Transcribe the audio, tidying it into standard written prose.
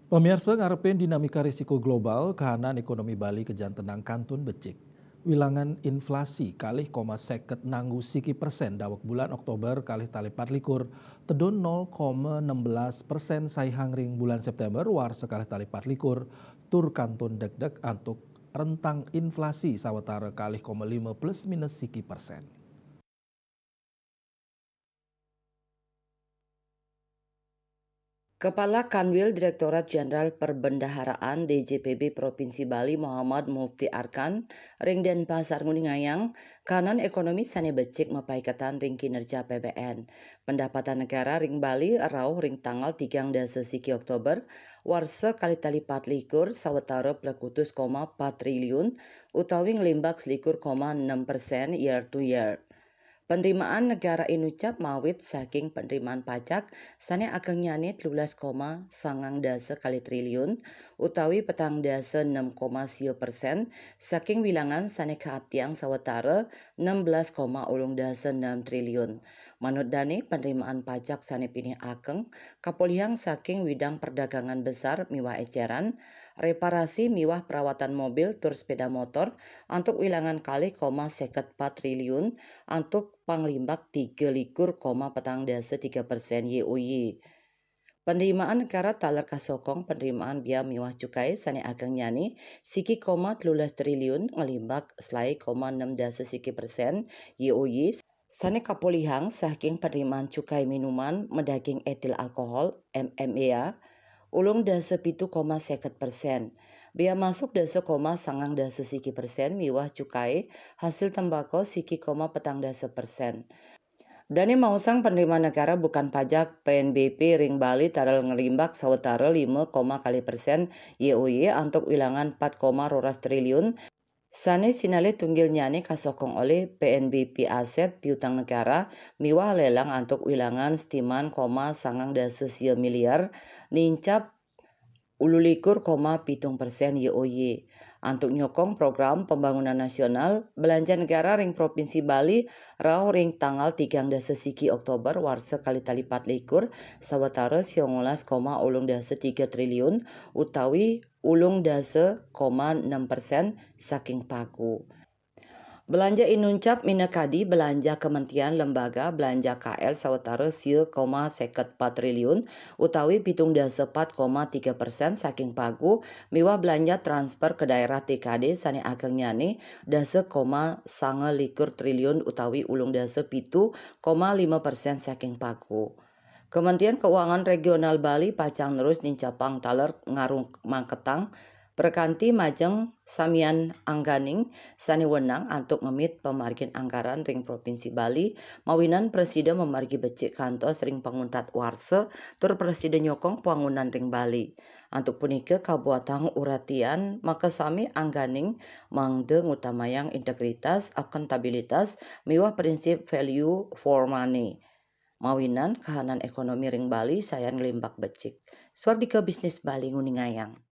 Pemirsa ngarepin dinamika risiko global, kahanan ekonomi Bali kejan tenang kantun becik. Wilangan inflasi kalih koma seket nanggu siki persen dawak bulan Oktober kalih tali likur, tedun 0,16% saihang ring bulan September war sekalih tali likur, tur kantun deg-deg antuk rentang inflasi sawetara kalih koma lima plus minus siki persen. Kepala Kanwil Direktorat Jenderal Perbendaharaan DJPB Provinsi Bali Muhammad Mufti Arkan, ring Denpasar Nguningayang, kanan ekonomi sane becik mepaikatan ring kinerja PBN. Pendapatan negara ring Bali rauh ring tanggal 3 siki Oktober, warsa kali tali 4 likur sawetara plekutus koma 4 triliun, utawi ngelimbak selikur koma 6% year to year. Penerimaan negara inucap mawit saking penerimaan pajak sane ageng nyanit 12,9 kali triliun utawi petang dasa 6,1% saking wilangan sane kaaptiang sawetara 16,6 triliun. Manut dani penerimaan pajak sane pinih ageng kapolihang saking widang perdagangan besar miwah eceran, reparasi miwah perawatan mobil tur sepeda motor untuk wilangan kali 0,4 triliun untuk panglimbak 3,3% YOY. Penerimaan negara taler kasokong penerimaan biaya miwah cukai sane ageng nyani siki 13 triliun ngelimbak selai 6 siki persen YOY sane kapolihang saking penerimaan cukai minuman medaging etil alkohol MMEA ulung dasa 7,50%. Biaya masuk dasa koma sangang dasa siki persen miwah cukai hasil tembakau siki koma petang dasa persen. Dani mausang penerimaan negara bukan pajak PNBP ring Bali taral ngelimbak sawetara 5, kali persen YOY untuk wilangan 4, roras triliun. Sane sinale tunggil nyane kasokong oleh PNBP aset piutang negara miwah lelang untuk wilangan stiman koma sangang dasa sia miliar nincap 10,7% YOY. Untuk nyokong program pembangunan nasional, belanja negara ring Provinsi Bali rau ring tanggal 3 siki Oktober warsa kali tali 4 likur sawetara 19,3 triliun utawi ulung dasa 6% saking paku. Belanja inuncap minakadi belanja kementerian lembaga belanja KL sawetara 1,54 triliun utawi 7,4,3% saking pagu miwah belanja transfer ke daerah TKD sane ageng nyane dasa 9 triliun utawi ulung dasa 7,5% saking pagu. Kementerian Keuangan Regional Bali pacang terus nincapang taler ngarung mangketang perkanti majeng samian angganing sane wenang untuk ngemit pemargin anggaran ring Provinsi Bali mawinan presiden memargi becik kantos ring panguntat warse tur presiden nyokong pangunan ring Bali. Untuk punika kabuatan uratian maka sami angganing mangde ngutamayang integritas, akuntabilitas, miwah prinsip value for money. Mawinan kahanan ekonomi ring Bali saya ngelimbak becik. Swardika bisnis Bali nguningayang.